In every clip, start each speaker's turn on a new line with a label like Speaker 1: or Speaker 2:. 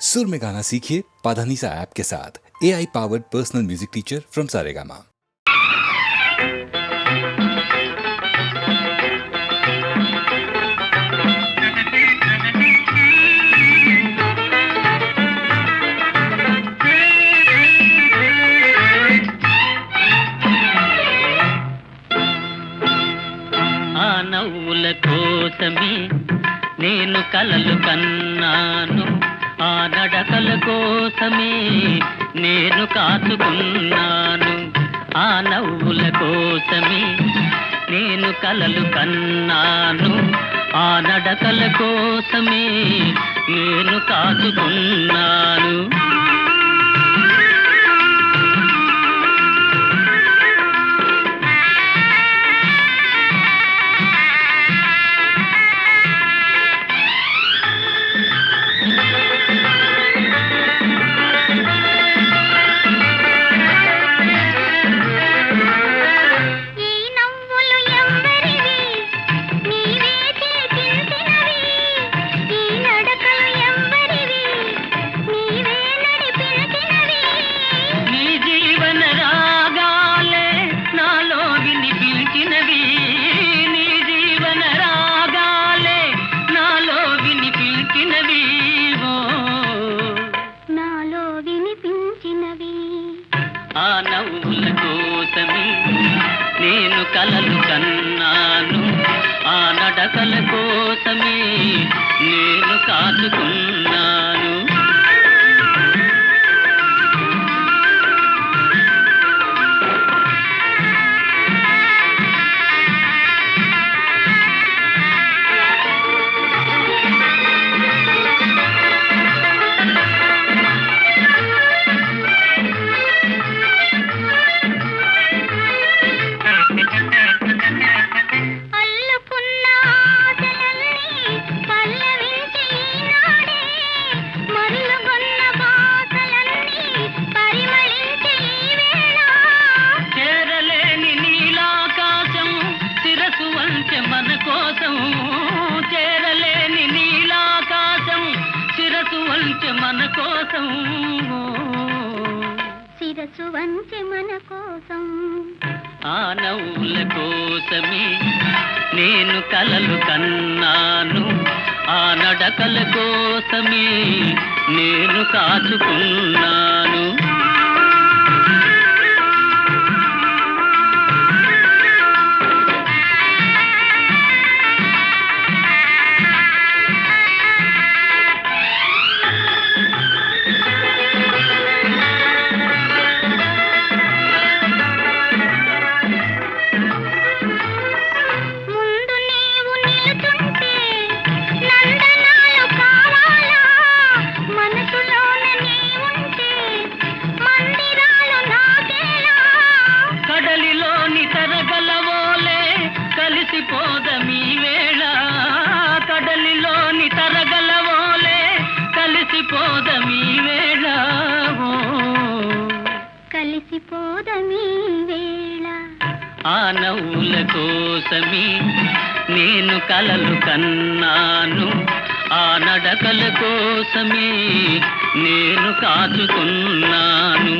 Speaker 1: सुर में गाना सीखिए पाधानीसा ऐप के साथ। AI powered personal music teacher from Saregama.
Speaker 2: ఆ నవ్వుల కోసమే నేను కలలు కన్నాను, ఆ నడకల కోసమే నేను కాచుకున్నాను. ఆ నవ్వుల కోసమే నేను కలలు కన్నాను, ఆ నడకల కోసమే నేను కాచుకున్నాను. ఆ నవ్వుల కోసమే నేను కలలు కన్నాను, ఆ నడకల కోసమే నేను కాచుకున్నాను. చేరలేని నీలాకాశం శిరసు వంచె మన కోసం, శిరసు వంచె మన కోసం. ఆ నవ్వుల కోసమే నేను కలలు కన్నాను, ఆ నడకల కోసమే నేను కాచుకున్నాను. కడలిలోని తరగలవోలే కలిసిపోదమీ వేళ, కడలిలోని తరగలవోలే కలిసిపోదమీ వేళ, కలిసిపోదమీ వేళ. ఆ నవ్వుల కోసమే నేను కలలు కన్నాను, ఆ నడకల కోసమే నేను కాచుకున్నాను.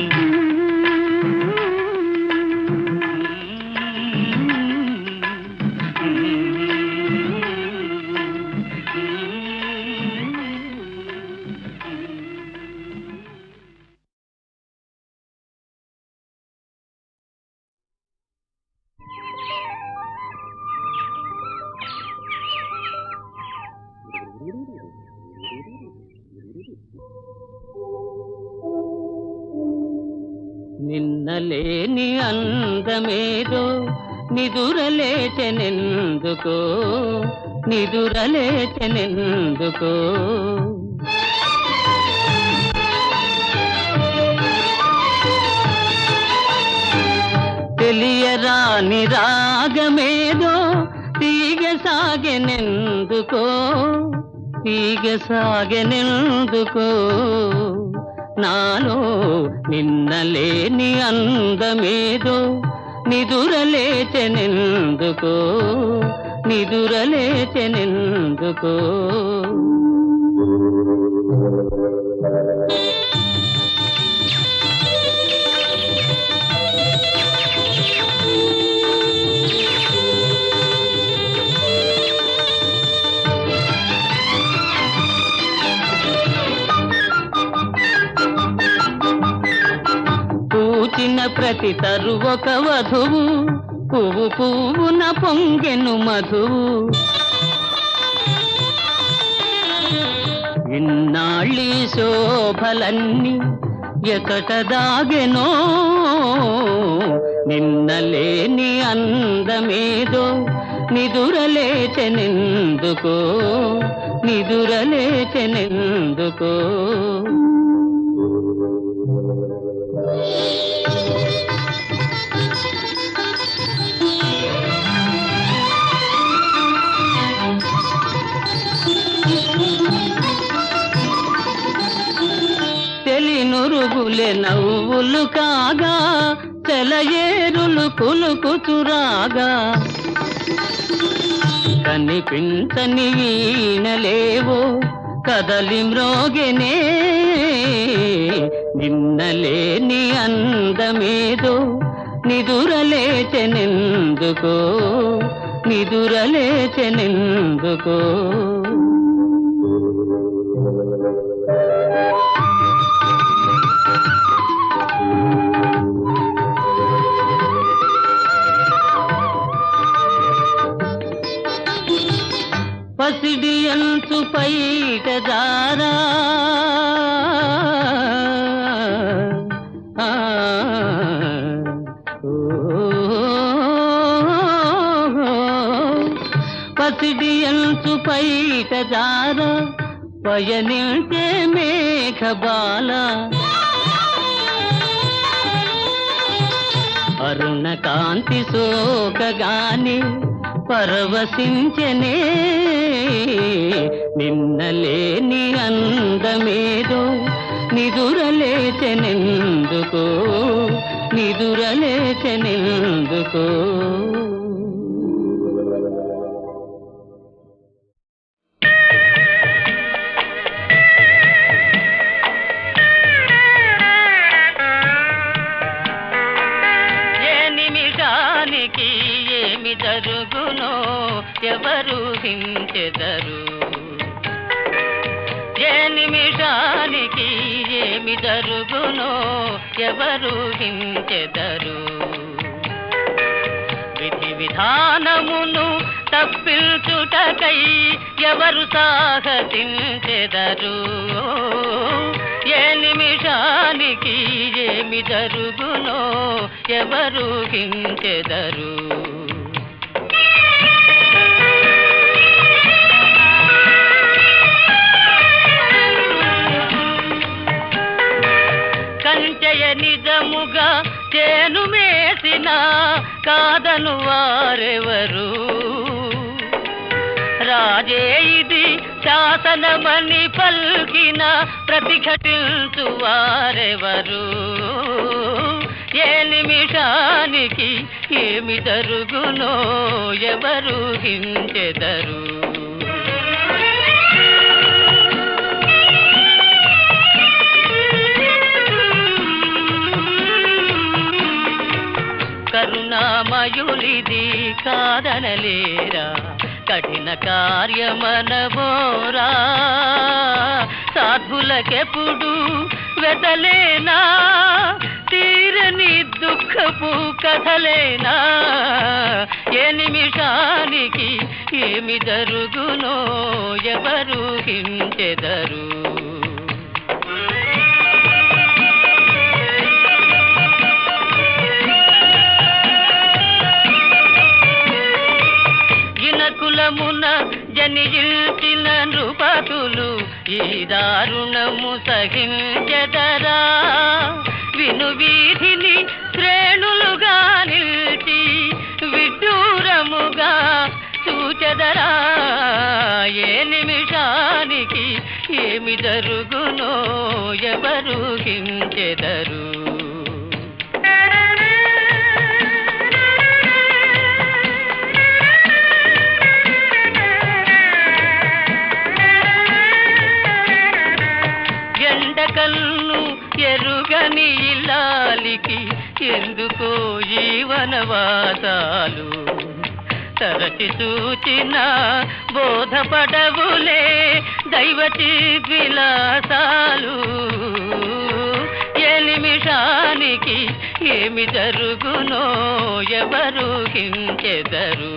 Speaker 2: నిన్నలేని అందమేదో నిదురలేచెనెందుకో, నిదురలేచెనెందుకో. తెలియరాని రాగమేదో తీగ సాగెనెందుకో, తీగ సాగెనెందుకో. నాలో నిన్నలేని అందమేదో నిదురలేచెనెందుకో, నిదురలేచెనెందుకో. పూచిన ప్రతి తరు ఒక వధువు, పువ్వు పువ్వున పొంగెను మధువు. ఇన్నాళ్ళీ శోభలన్నీ ఎకట దాగెనో, నిన్నలేని అందమేదో నిదురలేచెనెందుకో, నిదురలేచెనెందుకో. తెలినురుగులే నవ్వులు కాగా, తెలయేరులు కులుకుచురాగా, కనిపించని వీణలేవో కదలి మ్రోగెనే, నిన్నలేని అందమేదో నిదురలేచెనెందుకో, నిదురలేచెనెందుకో. పసిడి అంచు పైట దారా, పసిడి అంచు పైట దారా, పయనించే మేఘబాల, అరుణ కాంతి సోకగానే పరవశించెనే, నిన్నలేని అందమేదో నిదురలేచెనెందుకో, నిదురలేచెనెందుకో. ఏమి జరుగునో ఎవరు హించెదరు, ఏ నిమిషానికి ఏమి జరుగునో ఎవరు హించెదరు. విధి విధానమును తప్పించుటకై ఎవరు సాహసించెదరు, ఏ నిమిషానికి ఏమి జరుగునో ఎవరు హించెదరు. కంచెయ నిజముగా చేను మేసిన కాదను వారెవరు, రాజే ఇది శాసనమని పల్కిన ప్రతిఘటించు వారెవరు, ఏ నిమిషానికి ఏమి జరుగునో ఎవరు హించెదరు. కరుణామయులిది కాదనలేరా, కఠిన కార్యమనబోరా, సాధులకెప్పుడు వెతలేనా, తీరని దుఃఖపు కథలేనా, ఏ నిమిషానికి ఏమి జరుగునో ఎవరు హించెదరు. కులమున జనించిన నృపతులు ఈ దారుణము సహించెదరా, విను వీధిని శ్రేణులుగా నిలిచి విడ్డూరముగా చూచెదరా, ఏ నిమిషానికి ఏమి జరుగునో ఎవరు హించెదరు. ఎండకల్ను ఎరుగని ఇల్లాలికి ఎందుకో ఈ వనవాసాలు తరచి చూచిన బోధపడవులే దైవచి విలాసాలు ఏ నిమిషానికి ఏమి జరుగునో ఎవరు హించెదరు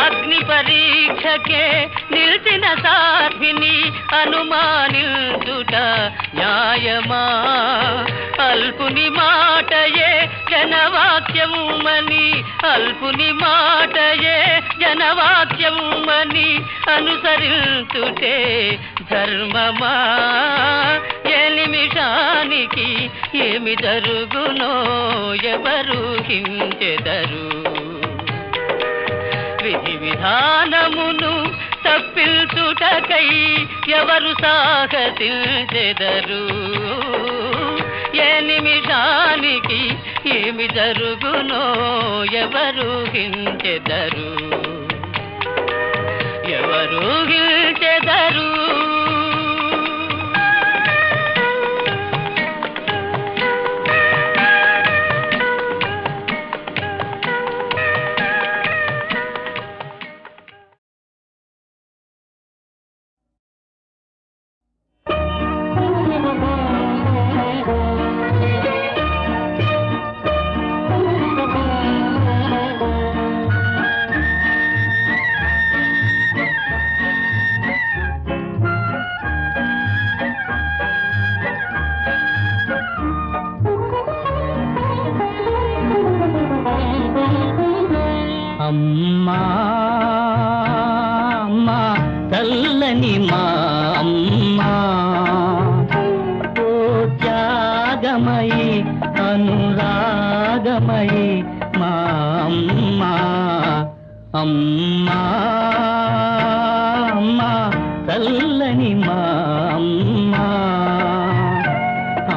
Speaker 2: అగ్ని పరీక్షకే నిలిచిన సాధ్విని అనుమానించుట న్యాయమా అల్పుని మాటయే జనవాక్యముమని అల్పుని మాటయే జనవాక్యముమని అనుసరించుటే ధర్మమా ఏ నిమిషానికి ఏమి జరుగునో ఎవరు హించెదరు విధి విధానమును తప్పించుటకై ఎవరు సాహసించెదరు ఏ నిమిషానికి ఏమి జరుగునో ఎవరు హించెదరు ఎవరు హించెదరు
Speaker 3: అమ్మా అమ్మా తల్లని మా అమ్మా ఓ త్యాగమయి అనురాగమయి మా అమ్మా అమ్మా అమ్మా తల్లని మా అమ్మా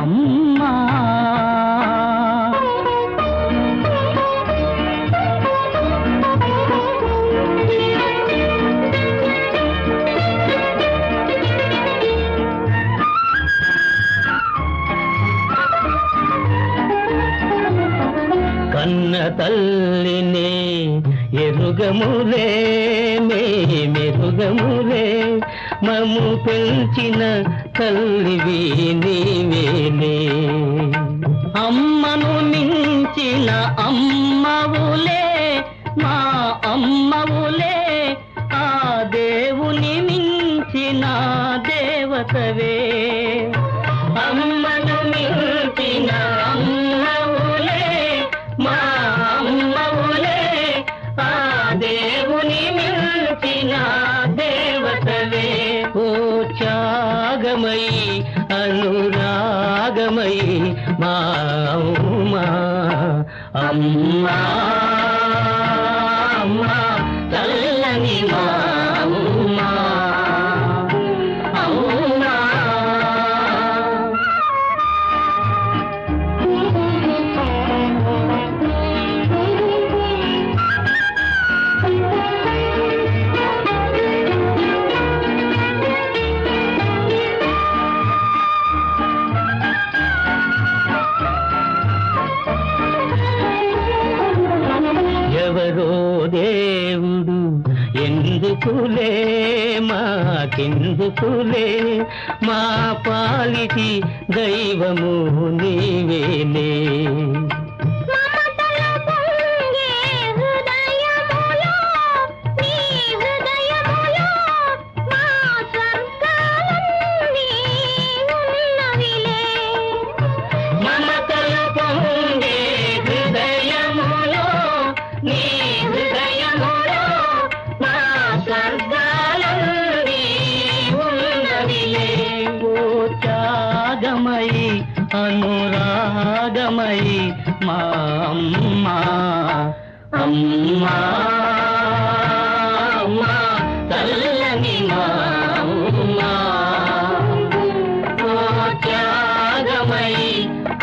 Speaker 3: అమ్మా కన్న తల్లినే ఎరుగములే మెరుగములే మము పెంచిన తల్లివి నీవేలే అమ్మను మించిన అమ్మవులే మా అమ్మవులే ఆ దేవుని మించిన దేవతవే అమ్మను మించిన అమ్మవులే మా అమ్మవులే ఆ దేవుని మించిన దేవతవే ఓ త్యాగమయి అనురాగమయి మా అమ్మా అమ్మా అమ్మా తల్లని మా అమ్మా అమ్మా ఎవరో దేవుడు ఎందుకులే మాకెందుకులే మా పాలిటి దైవము నీవేలే అనురాగమయి మా అమ్మా అమ్మా అమ్మా తల్లని మా అమ్మా ఓ త్యాగమయి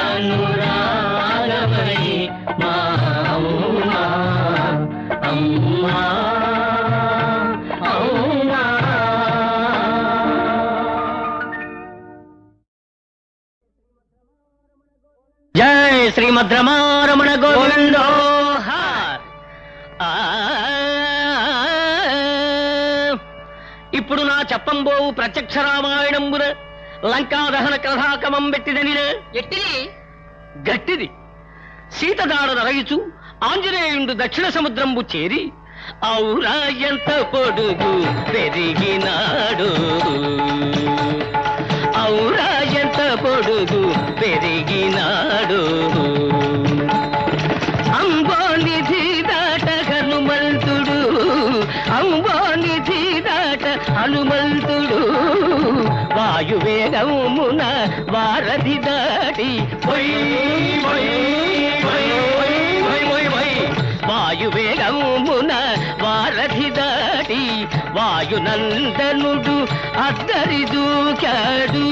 Speaker 3: అనురాగమయి మా అమ్మా అమ్మా అమ్మా శ్రీమద్రమారమణ గోవిందో ఇప్పుడు నా చెప్పంబోవు ప్రత్యక్ష రామాయణంబున లంకా దహన కథాకమం పెట్టిదనిన
Speaker 2: ఎట్టిది
Speaker 3: గట్టిది. సీతదాడ నరగిచు ఆంజనేయుండు దక్షిణ సముద్రంబు చేరి ఔరా ఎంత పొడుగు పెరిగినాడు, ఔరా ఎంత పొడుగు పెరిగినాడు. అంబోనిధి దాట హనుమంతుడు, అంబోనిధి దాట హనుమంతుడు. వాయువేగమున వారధి దాటి వాయువేగమున వారధి దాటి వాయునందనుడు అద్దరి దూకాడు.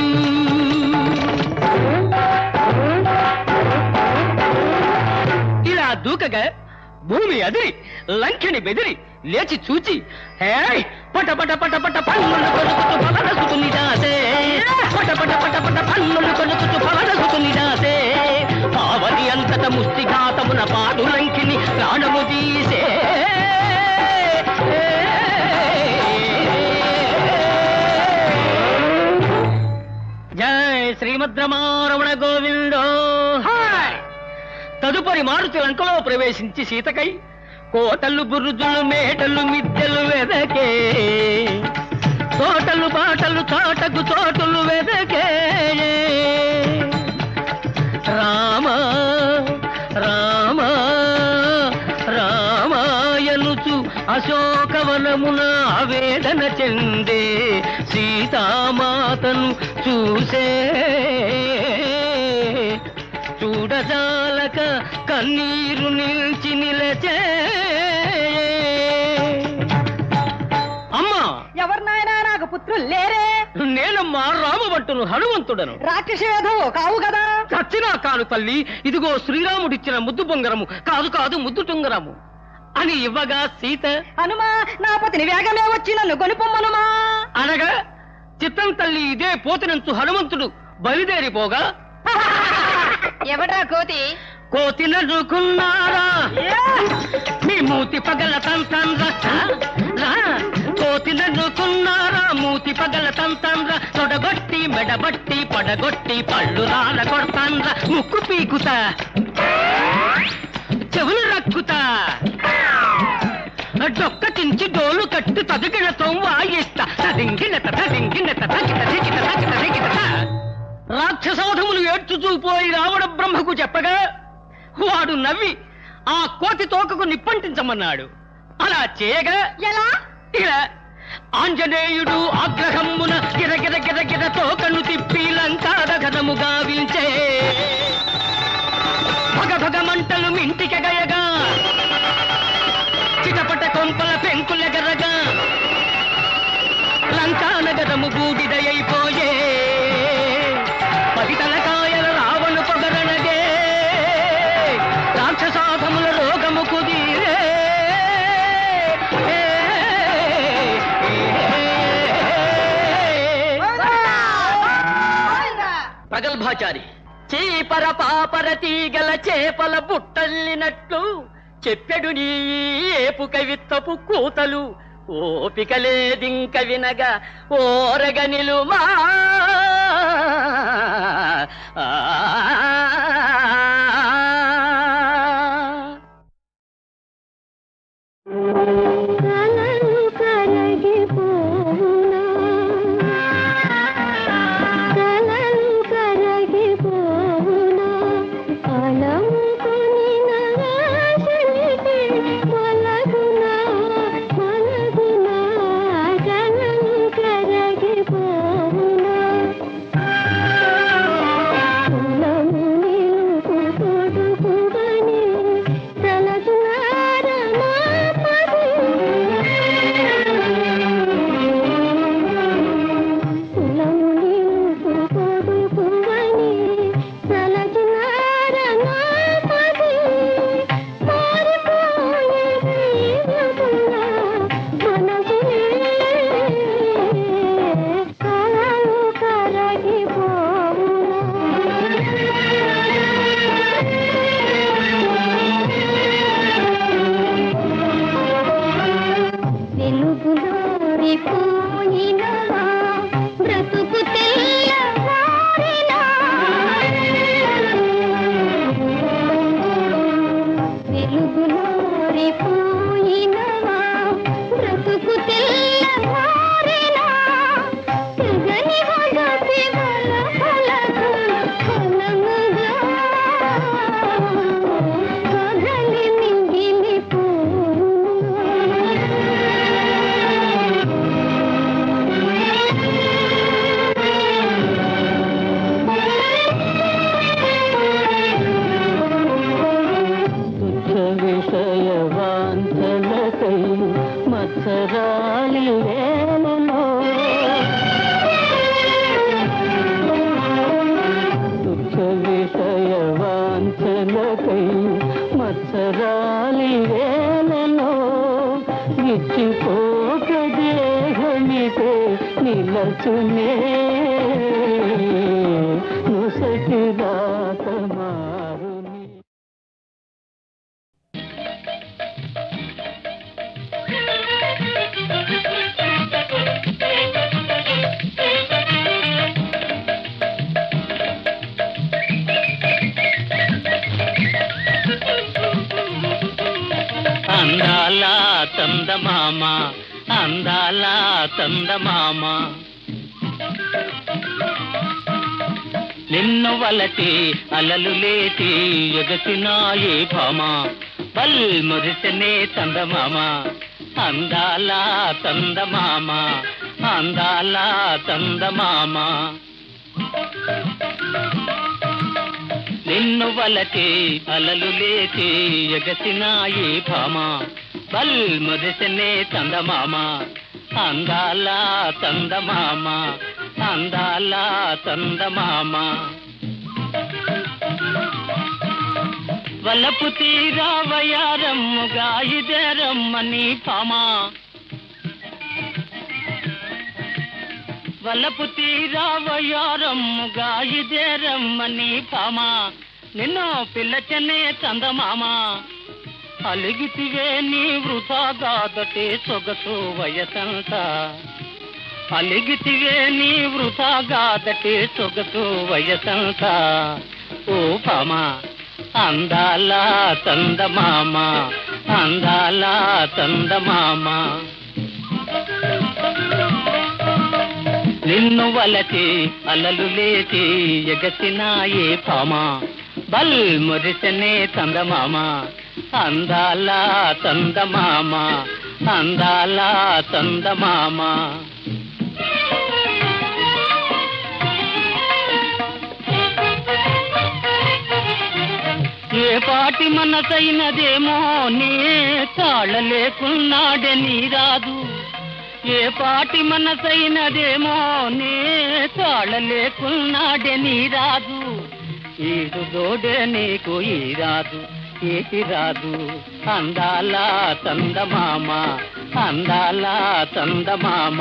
Speaker 3: ఇలా దూకగా భూమి అదిరి లంకిని బెదిరి లేచి చూచి హే పట పట పట పట పన్నులు కొనుకుతూ ఫలనసుకుని దాసే, పట పట పట పట పన్నులు కొనుకుతూ ఫలనసుకుని దాసే. పావని అంతట ముష్టిఘాతమున పాడు లంకిని ప్రాణము తీసే. జై శ్రీమద్రమారమణ గోవిందో. తదుపరి మారుతి లంకలో ప్రవేశించి సీతకై కోటలు బురుజులు మేటలు మిద్దెలు వెదకే, తోటలు పాటలు చాటకు చోటులు వెదకే. రామ రామ రామాయనుచు అశోకవనమున ఆవేదన చెందే సీతామాతను చూసే. చూడజాలక కన్నీరు నిలిచి నిలచే. అమ్మా
Speaker 4: ఎవరు నాయనా నాకు పుత్రులు లేరే?
Speaker 3: నేనమ్మా రామవంటును హనుమంతుడను.
Speaker 4: రాక్షసేధో కావు కదా?
Speaker 3: చచ్చినా కాను తల్లి, ఇదిగో శ్రీరాముడిచ్చిన ముద్దు బొంగరము, కాదు కాదు ముద్దు టుంగరము అని ఇవ్వగా సీత
Speaker 4: హనుమా నా పతిని వేగమే వచ్చి నన్ను కొనుపొమ్మనుమా
Speaker 3: అనగా చిత్తం తల్లి ఇదే పోతినంచు హనుమంతుడు బయలుదేరిపోగా
Speaker 4: ఎవడా కోతి?
Speaker 3: కోతి నన్నుకున్నారా మీ మూతి పగల తంతండ్ర, కోతి నన్నుకున్నారా మూతి పగల తంతండ్ర. తొడగొట్టి మెడబట్టి పడగొట్టి పళ్ళు రాల కొడతాండ్ర. ముక్కు పీకుతా చెవులు రక్కుతా, డొక్క చించి డోలు కట్టు తదిగినతో వాయిస్తా. తదింగినత తదింగినత తగిట దిగిట తగిట దిగిట. రాక్షసోధములు ఏడ్చుచూపోయి రావణ బ్రహ్మకు చెప్పగా వాడు నవ్వి ఆ కోతి తోకకు నిప్పంటించమన్నాడు. అలా చేయగా
Speaker 4: ఎలా?
Speaker 3: ఇలా ఆంజనేయుడు ఆగ్రహమ్మున గిరగిర గిరగిర తోకను తిప్పి లంకాదఘనము గావించే. భగ భగ మంటలు మింటికెగయగా చిటపట కొంపల పెంకులెగరగా లంకానగరము బూడిదయైపోయే. పది తలకాయల రావణు పొగరణగే రాక్షసాధముల రోగము కుదిరే. ప్రగల్భాచారి చీపర పాపర తీగల చేపల బుట్టల్లినట్లు చెప్పెడు నీ ఏపు కవిత్వపు కూతలు. ఓపిక లేదింక వినగా ఓరగ నిలుమా. మర్చిపోక దేహమితే నిలచునే ముసటి రాత మారుని.
Speaker 2: అందాల చందమామ అందాల చందమామ నిన్ను వలటి అలలు లేటి ఎగసినాయే భామ బల్ మురిసనే చందమామ అందాల చందమామ అందాల చందమామ నిన్ను వలటి అలలు లేచి ఎగసినాయి భామ బల్ మురిసనే చందమామ అందాల చందమామ అందాల చందమామ వలపు తీరావయారమ్ముగా ఇదేరమ్మని భామ వలపు తీరావయారమ్ముగా ఇదేరమ్మని భామ నిన్ను పిల్లచనే చందమామ అలిగితివే నీ వృథాగాదటే సొగసు వయసంత అలిగితివే నీ వృథాగాదటే సొగసు వయసంత ఓ భామ అందాల చందమామ అందాల చందమామ నిన్ను వలచి అలలు లేచి ఎగసినాయే భామ బల్ మురిసనే చందమామ అందాల చందమామ అందాల చందమామ ఏ పాటి మనసైనదేమో నే తాళలేకున్నాడే నీ రాదు ఏ పాటి మనసైనదేమో నే తాళలేకున్నాడే నీ రాదు ఈడు దోడే నీకు ఈ రాదు ఏటి రాదు అందాల చందమామ అందాల చందమామ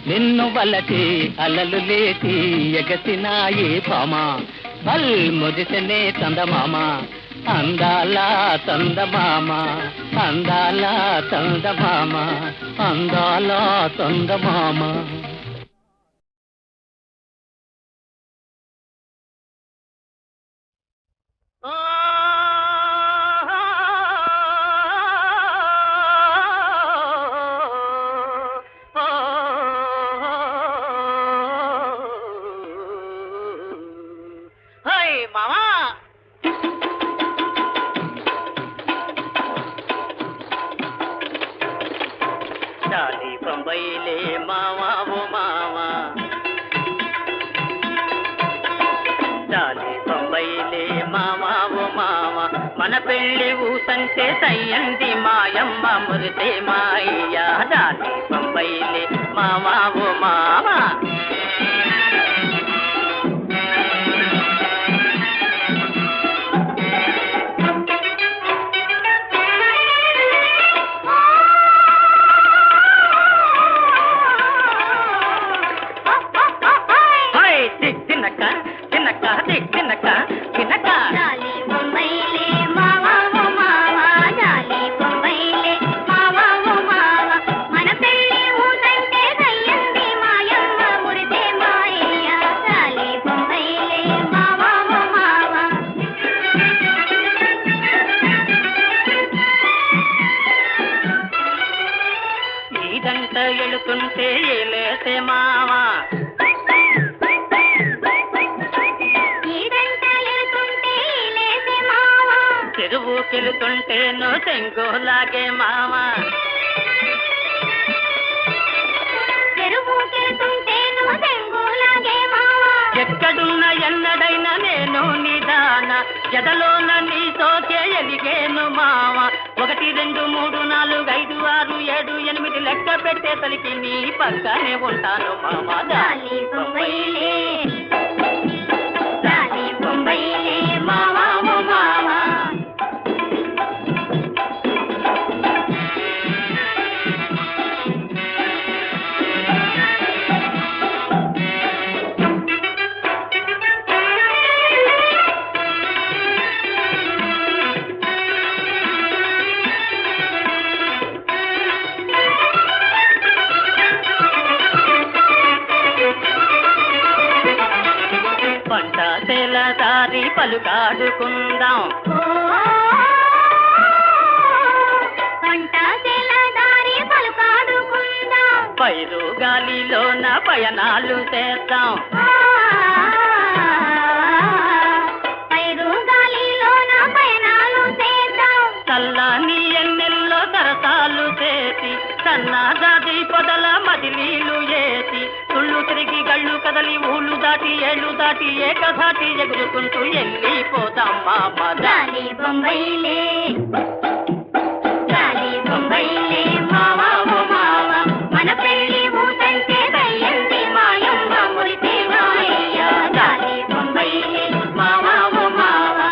Speaker 2: నిన్ను వలటి అలలు లేచి ఎగసినాయే భామ బల్ మురిసనే చందమామ అందాల చందమామ అందాల చందమామ అందాల చందమామ डाली बम्बई ले मावा वो मावा डाली बम्बई ले मावा वो मावा मन पेल्ली ऊसंटे सయ్యంది మాయమ్మ మురితే మాయ్య डाली बम्बई ले मावा वो मावा ఎలుతుంటే ఏలేసే మావా చెరువుకెళ్తుంటే నో చెంగోలాగే మావా ఎక్కడున్న ఎన్నడైనా నేను నిదాన జదలోన నీ సోకే ఎలిగేను మావ 1 2 3 4 5 6 7 8 లెక్క పెట్టేసరికి నీ పక్కనే ఉంటాను మామ దాని బొంబైలే మావా ఓ మావా జలదారి పలుకాడుకుందాం పైరు గాలిలోన పయనాలు చేద్దాం చల్లని ఎన్నెల్లో సరసాలు చేసి సన్నాజాది పొదల మదిలీలు ఏసి తుళ్ళు తిరిగి గళ్ళు కదలి ఊళ్ళు దాటి ఏళ్ళు దాటి ఏకధాటి ఎగురుకుంటూ వెళ్ళిపోతాం మామ
Speaker 5: జాలి బొంబైలే మావా ఓ మావా మన పెళ్లి ఊటంటే దయ్యంది మాయమ్మ మురితే మాయ జాలి బొంబైలే మావా ఓ మావా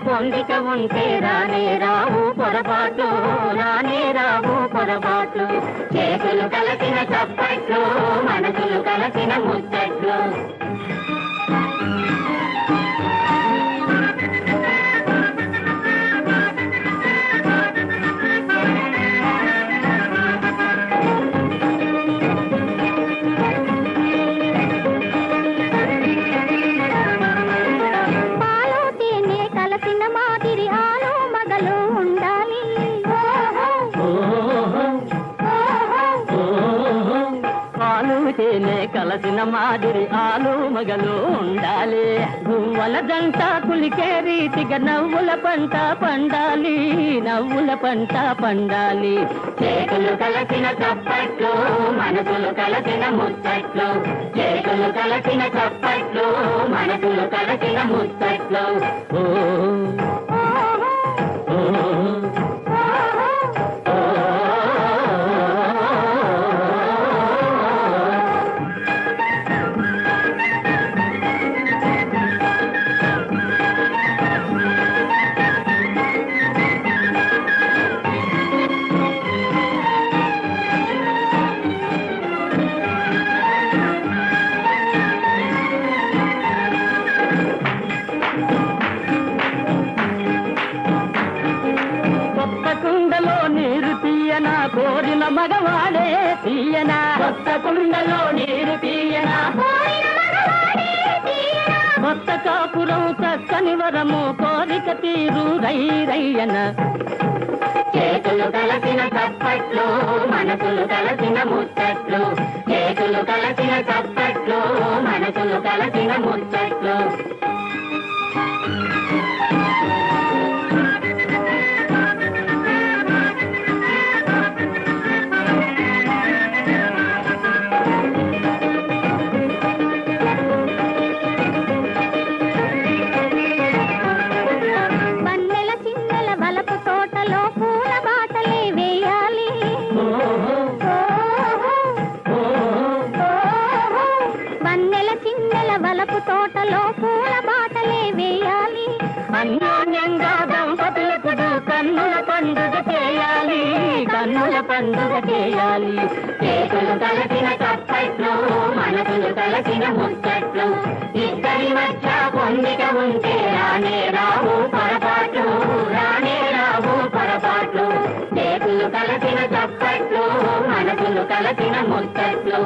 Speaker 5: పొందిక ఉంటే రానే రావు పొరపాటు రానే రావు పొరపాటు చేతులు కలిసిన చప్పట్లు మనసులు కలిసిన ముచ్చట్లు కలసిన మాదిరి ఆలు మగలు ఉండాలి గువ్వల జంట కులికే రీతిగా నవ్వుల పంట పండాలి నవ్వుల పంట పండాలి చేతులు కలసిన చప్పట్లు మనసులు కలసిన ముచ్చట్లు చేతులు కలసిన చప్పట్లు మనసులు కలసిన ముచ్చట్లు కోరిన మగవాడే తీయనా కొత్త కుండలో నీరు తీయనా కొత్త కాపురం చక్కని వరము కోరిక తీరు రై రయ్యన చేతులు కలసిన చప్పట్లు మనసులు కలసిన ముచ్చట్లు చేతులు కలసిన చప్పట్లు మనసులు కలసిన ముచ్చట్లు తోటలో పూల బాటలే వేయాలి అన్యోన్యంగా దంపతులకు కన్నుల పండుగ చేయాలి కన్నుల పండుగ చేయాలి చేతులు కలిసిన చప్పట్లు మనసులు కలిసిన ముచ్చట్లు ఇద్దరి మధ్య పొందిక ఉంటే రానే రావు పొరపాట్లు రానే రావు పొరపాట్లు చేతులు కలిసిన చప్పట్లు మనసులు కలిసిన ముచ్చట్లు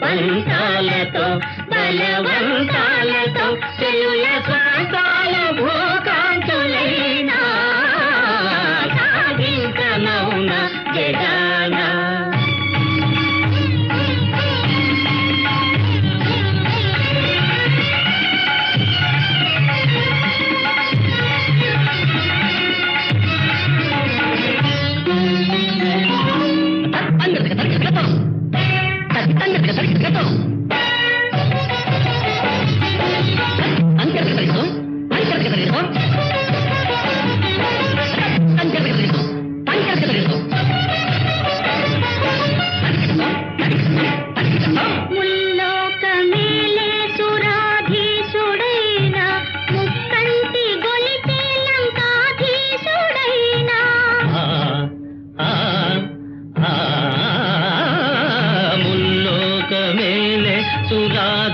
Speaker 2: పంతాలతో బలవంతాలతో చెలుల స్వార్థాల భూకాంతులైనా సాగించనౌన జగాన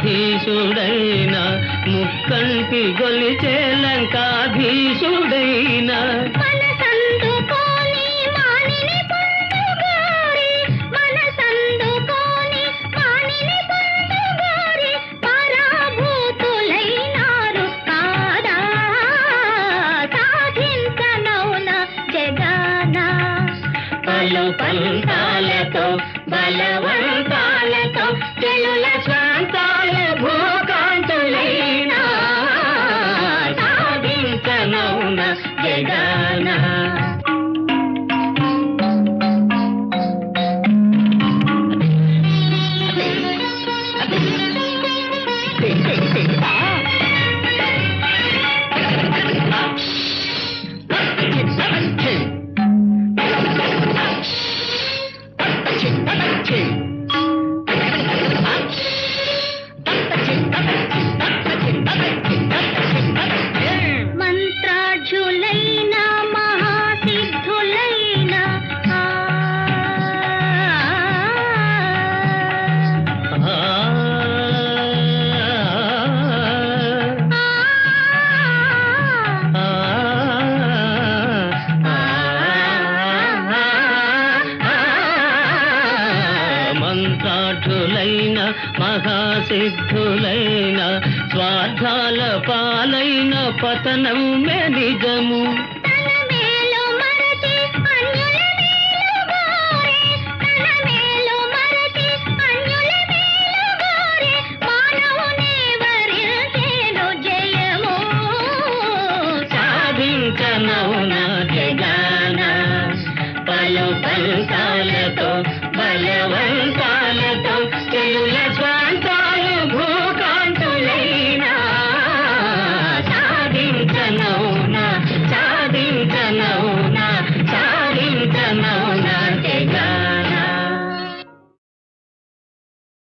Speaker 2: సురాధీశుడైన ముక్కంటి గొలిచే లంకాధీశుడైన మనసందుకోని మానిని పొందుగారి మనసందుకోని మానిని పొందుగారి పరాభూతులైనారు కాదా సాధించనౌన జగాన పలు పంతాలతో బలవంతాలతో చెలుల స్వాంతాల భూకాంతులైనా సాధించనౌన జగాన మంత్రాఢ్యులైన మహాసిద్ధులైన మంత్రాఢ్యులైన మహాసిద్ధులైన స్వార్థాల పాలైన పతనం మే నిజము సాధించనౌన జగాన పలు పంతాలతో బలవంతాలతో చెలుల స్వాంత